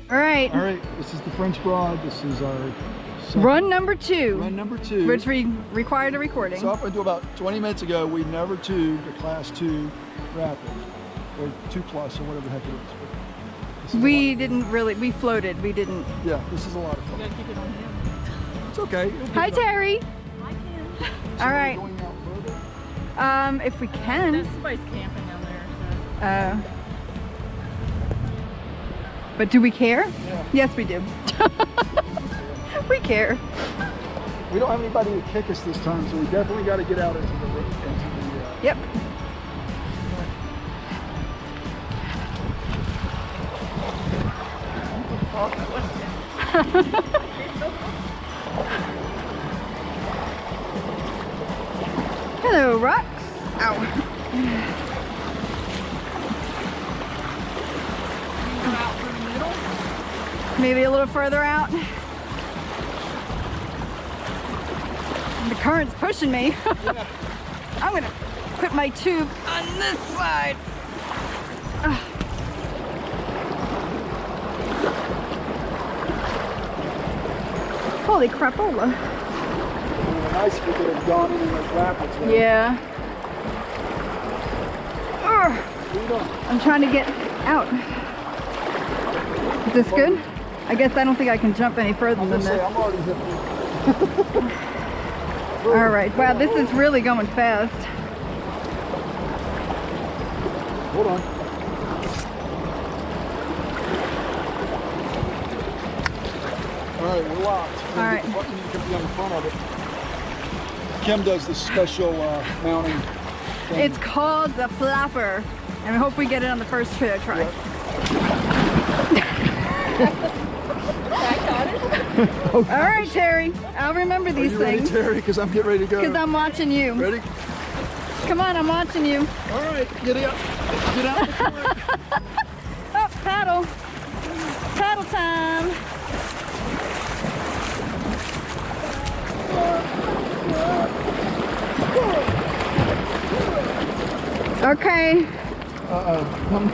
All right. All right, this is the French Broad. This is our run number 2. Run number 2. Which we required a recording. So up until about 20 minutes ago, we never tubed a class 2 rapid, or 2 plus, or whatever the heck it is. We didn't really, we floated, we didn't. Yeah, this is a lot of fun. You gotta keep it on him. It's okay. Hi, Terry. I can. So All right. Going out further? If we can. Somebody's camping down there, so. But do we care? Yeah. Yes, we do. We care. We don't have anybody to kick us this time, so we definitely got to get out into the Yep. Hello, rocks. Ow. Maybe a little further out. The current's pushing me. Yeah. I'm gonna put my tube on this side. Holy crapola. It would be nice if we could have gone in those rapids. Right? Yeah. What are you doing? I'm trying to get out. Is this good? I guess I don't think I can jump any further than this. I'm already zipping. All right. Wow, this is really going fast. Hold on. All right, we're locked. All right. The button, you can be on the front of it. Kim does this special mounting thing. It's called the flapper, and I hope we get it on the first try. Yep. All right, Terry. I'll remember these Are you ready, things. Terry? Because I'm getting ready to go. Because I'm watching you. Ready? Come on, I'm watching you. All right, get out. Get out. Oh, paddle. Paddle time. Okay. Uh-oh.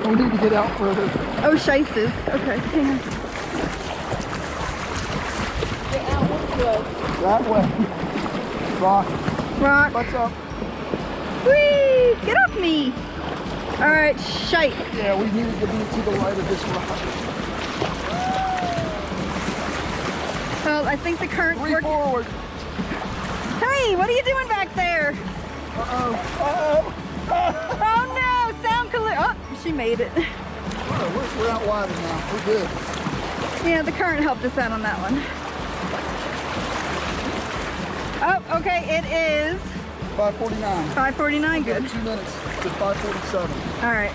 We need to get out further. Oh, shysters. Okay, hang on. Get out one foot. That way. Rock. Rock. What's up? Whee! Get off me. All right, shite. Yeah, we needed to be to the right of this rock. Well, I think the current's Three working. forward. Hey, what are you doing back there? Uh-oh. Uh-oh. Oh no, sound collision. Oh, she made it. We're out wider now. We're good. Yeah, the current helped us out on that one. Oh, okay, it is 5:49. 5:49, good. 2 minutes to 5:47. All right.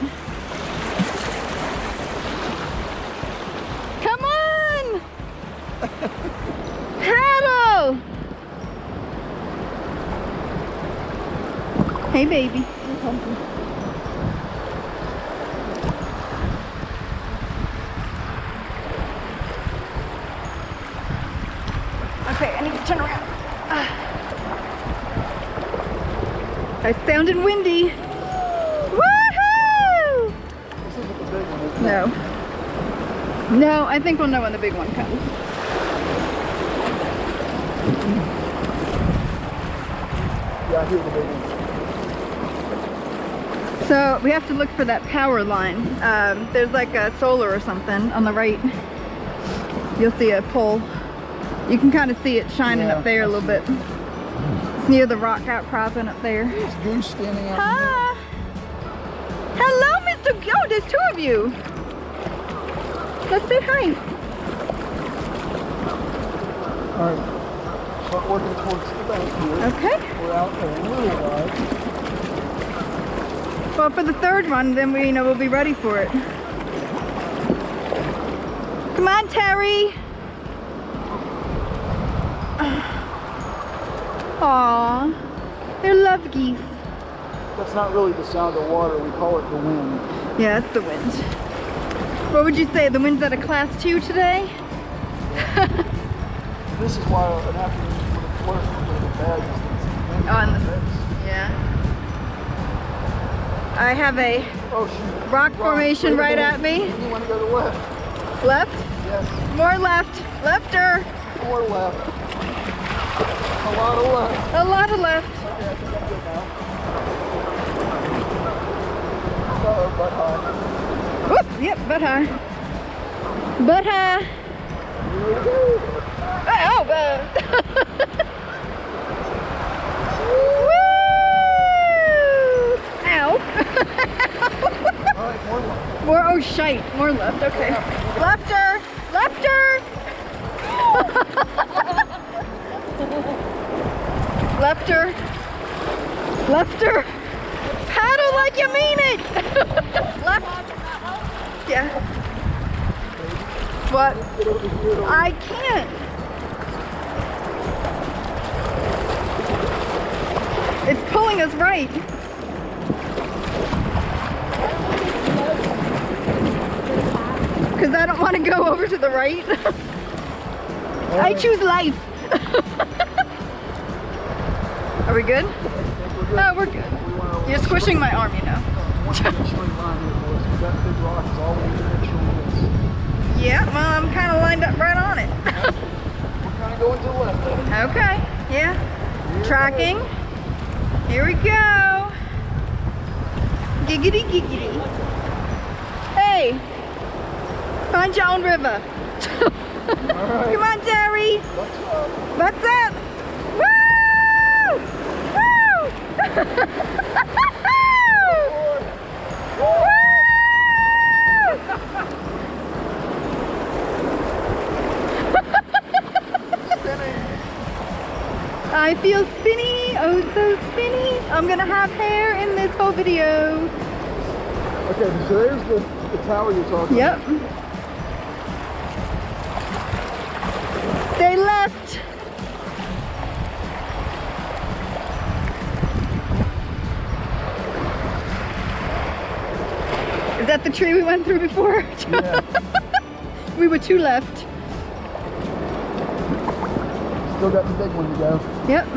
Come on! Paddle! Hey, baby. Okay, I need to turn around. I sounded windy. Woohoo! This isn't the big one, is it? No. No, I think we'll know when the big one comes. Yeah, I hear the big one. So we have to look for that power line. There's like a solar or something on the right. You'll see a pole. You can kind of see it shining up there a little bit. It's near the rock outcropping up there. There's Goose standing out Hi. Hello, Mr. Oh, there's 2 of you. Let's say hi. All right. Start working towards the bank here. Okay. We're out there a little wide. Well, for the 3rd run, then we we'll be ready for it. Come on, Terry. Aww, they're love geese. That's not really the sound of water. We call it the wind. Yeah, it's the wind. What would you say? The wind's at a class 2 today? This is why an afternoon would have flirt with the bad distance. On the, yeah. I have a rock formation right at me. You want to go to the left. Left? Yes. More left. Lefter. More left. A lot of left. A lot of left. Okay, I think I'm good now. Uh-oh, butt high. Whoop, yep, butt high. Butt high. Here we go. Oh, Woo! Ow. All right, more left. More, oh shite, more left, okay. Lefter, lefter. Lefter, lefter. Paddle like you mean it. Left. Yeah. What? I can't. It's pulling us right. Because I don't want to go over to the right. I choose life. Are we good? Oh, we're good. You're squishing my arm, you know. Yeah, well, I'm kind of lined up right on it. We're kind of going to the left. Okay, yeah. Tracking. Here we go. Giggity, giggity. Hey, find your own river. Right. Come on, Terry. What's up? What's up? Woo! Woo! I feel spinny, oh so spinny. I'm gonna have hair in this whole video. Okay, so there's the tower you're talking Yep. about. Stay left. Is that the tree we went through before? Yeah. We were two left. Still got the big one to go. Yep.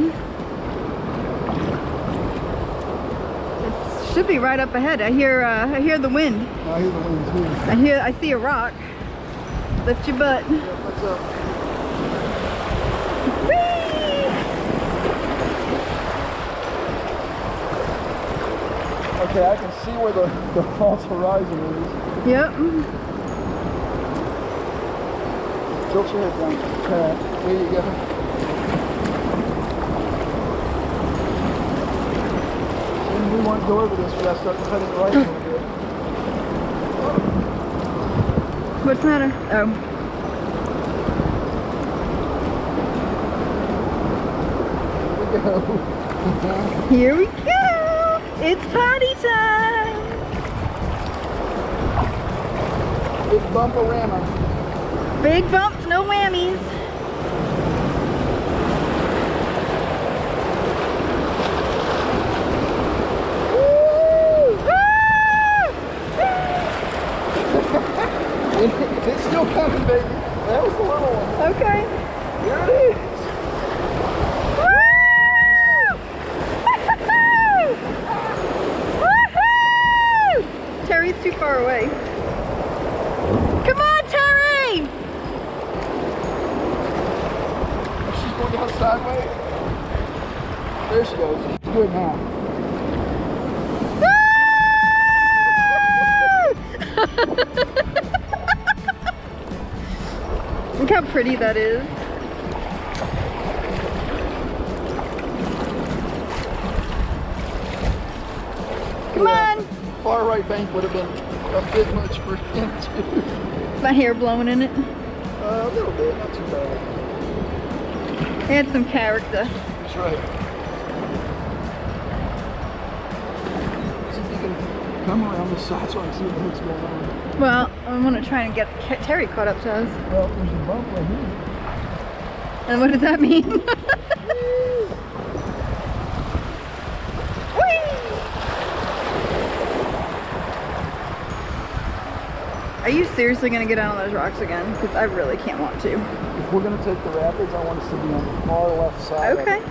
It should be right up ahead. I hear the wind. I hear the wind too. I see a rock. Lift your butt. Yeah, what's up? Whee! Okay, I can see where the false horizon is. Yep. Tilt your head down. Okay, there you go. When we want to go over this, we gotta start cutting right a little bit. What's the matter? Oh. Here we go. Here we go! It's party time! Big bumperama. Big bumps, no whammies. Woo! It's still coming, baby. That was the little one. Okay. Here it is. Terry's too far away. Come on, Terry! She's going down sideways. There she goes. She's good now. Look how pretty that is. Come on! Far right bank would have been a bit much for him too. My hair blowing in it. A little bit, not too bad. It had some character. That's right. See if you can come around the side so I can see what the heck's going on. Well, I want to try and get Terry caught up to us. Well, there's a bump right here. And what does that mean? Whee! Are you seriously going to get down on those rocks again? Because I really can't want to. If we're going to take the rapids, I want us to be on the far left side. Okay. Of it.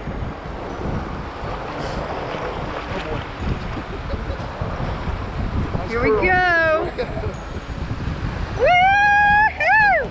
Nice Here we curl. go. Woohoo!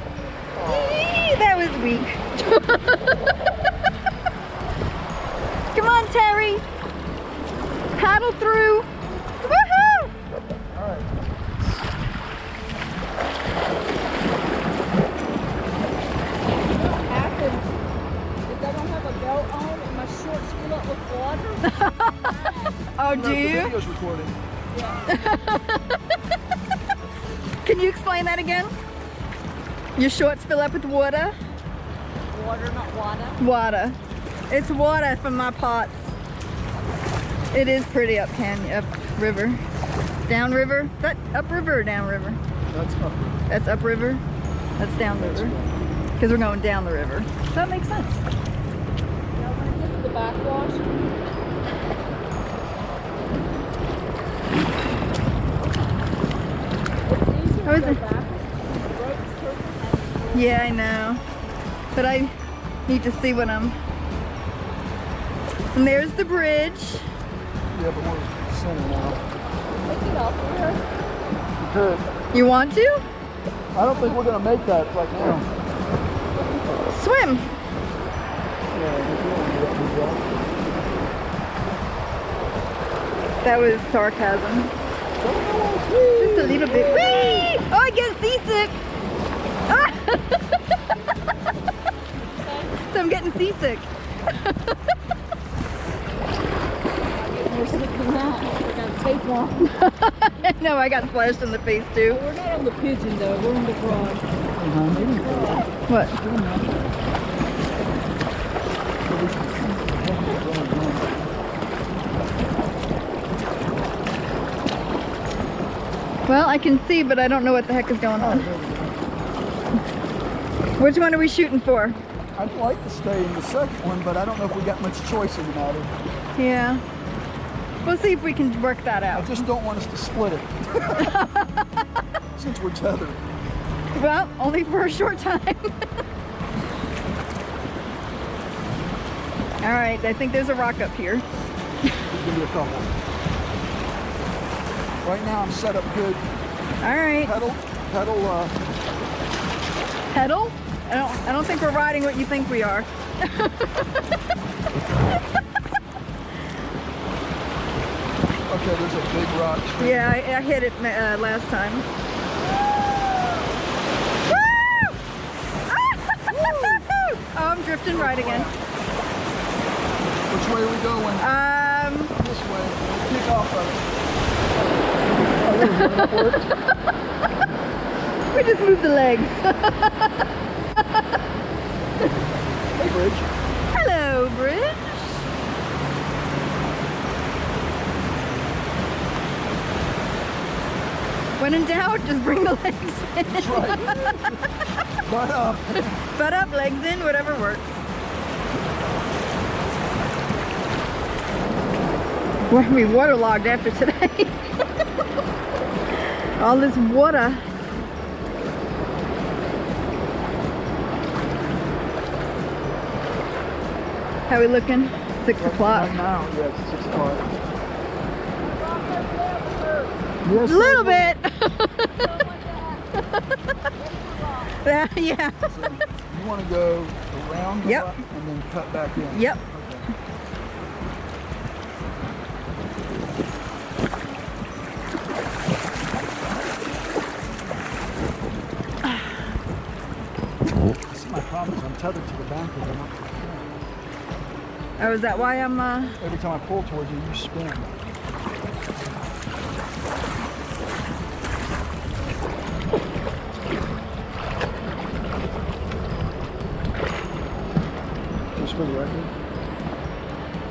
video's recording. Can you explain that again? Your shorts fill up with water? Water, not water. Water. It's water from my pots. It is pretty up river. Down river? Is that up river or down river? That's up. That's up river? That's down river. Because we're going down the river. So that makes sense. Now we're going to get to the backwash. How is it? Yeah, I know. But I need to see what I'm... And there's the bridge. Yeah, but we're center now. Take it off here. You could. You want to? I don't think we're gonna make that right now. Swim. Yeah, That was sarcasm. Just a little bit. Whee! Oh, I get seasick. Ah! So I'm getting seasick. We're sick than that. We got tape on. No, I got splashed in the face too. We're not on the pigeon though. We're on the frog. What? Well, I can see, but I don't know what the heck is going on. Which one are we shooting for? I'd like to stay in the second one, but I don't know if we got much choice in the matter. Yeah. We'll see if we can work that I out. just don't want us to split it. Since we're tethered. Well, only for a short time. All right, I think there's a rock up here. Give me a couple. Right now I'm set up good. All right. Pedal. Pedal? I don't think we're riding what you think we are. Okay, there's a big rock. Yeah, I hit it last time. Oh, I'm drifting right again. Which way are we going? This way. Kick off of it. We just moved the legs. Hey, Bridge. Hello, Bridge. When in doubt, just bring the legs in. That's right. Butt up. Butt up, legs in, whatever works. We're gonna be waterlogged after today. All this water. How are we looking? 6 o'clock. Right now, yeah, it's 6 o'clock. Yes, A little bit. Yeah. So you want to go around the Yep. rock and then cut back in? Yep. Okay. This is my problem is I'm tethered to the bank of the rock. Oh, is that why I'm Every time I pull towards you, you spin. Just for the record,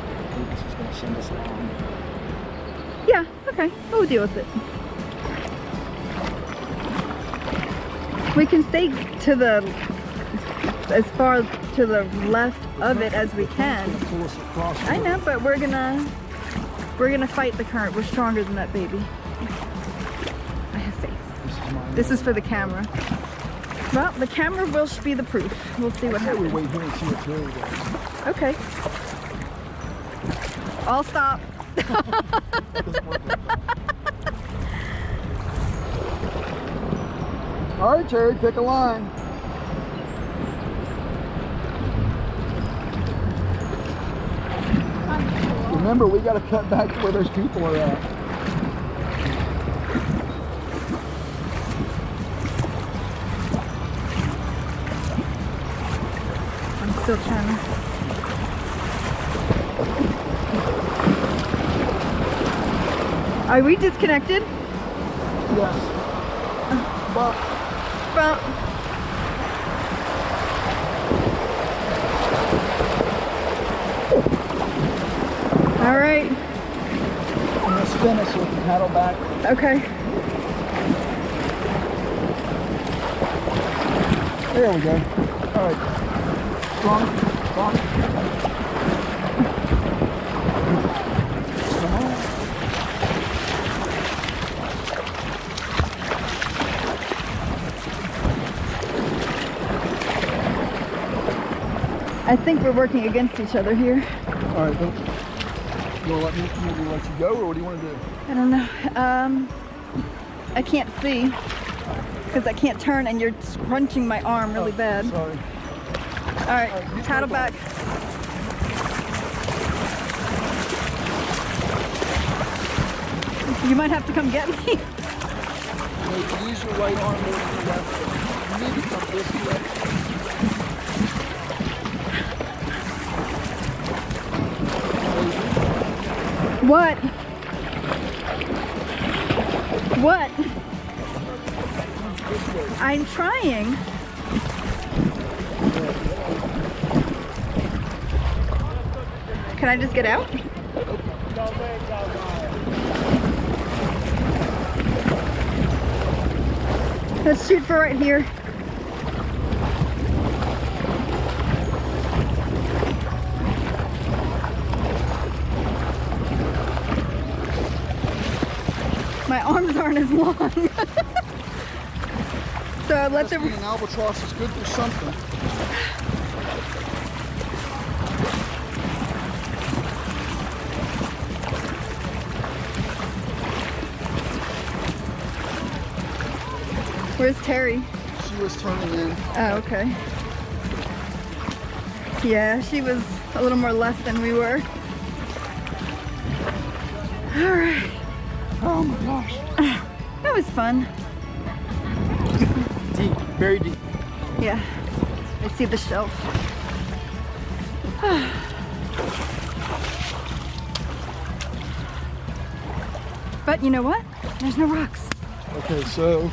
I think this is going to send us down. Yeah, okay. We'll deal with it. We can stay to the as far to the left of it as we can. Pull us across. I know, but we're gonna fight the current. We're stronger than that, baby. I have faith. This is for the camera. Well, the camera will be the proof. We'll see what We happens. wait here and see what Terry does. Okay. I'll stop. All right, Terry, pick a line. Remember, we got to cut back to where those people are at. I'm still trying to. Are we disconnected? Yes. But Well, all right. I'm gonna spin it so we can paddle back. Okay. There we go. All right. Strong. Come on. I think we're working against each other here. All right. You want to let you go, or what do you want to do? I don't know. I can't see because I can't turn, and you're scrunching my arm really bad. Sorry. All right, paddle back. You might have to come get me. Use your right arm more than your left. You need to come this way. What? What? I'm trying. Can I just get out? Let's shoot for right here. My arms aren't as long. So let them. An albatross is good for something. Where's Terry? She was turning in. Oh, okay. Yeah, she was a little more left than we were. All right. Oh my gosh. That was fun. Deep, very deep. Yeah, I see the shelf. But you know what? There's no rocks. Okay, so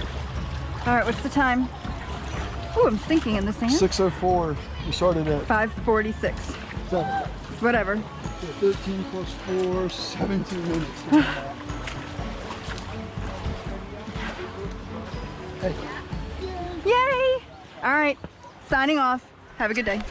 All right, what's the time? Oh, I'm sinking in the sand. 6:04. We started at 5:46. 7. It's whatever. So 13 plus 4, 17 minutes. Hey. Yay! All right, signing off. Have a good day.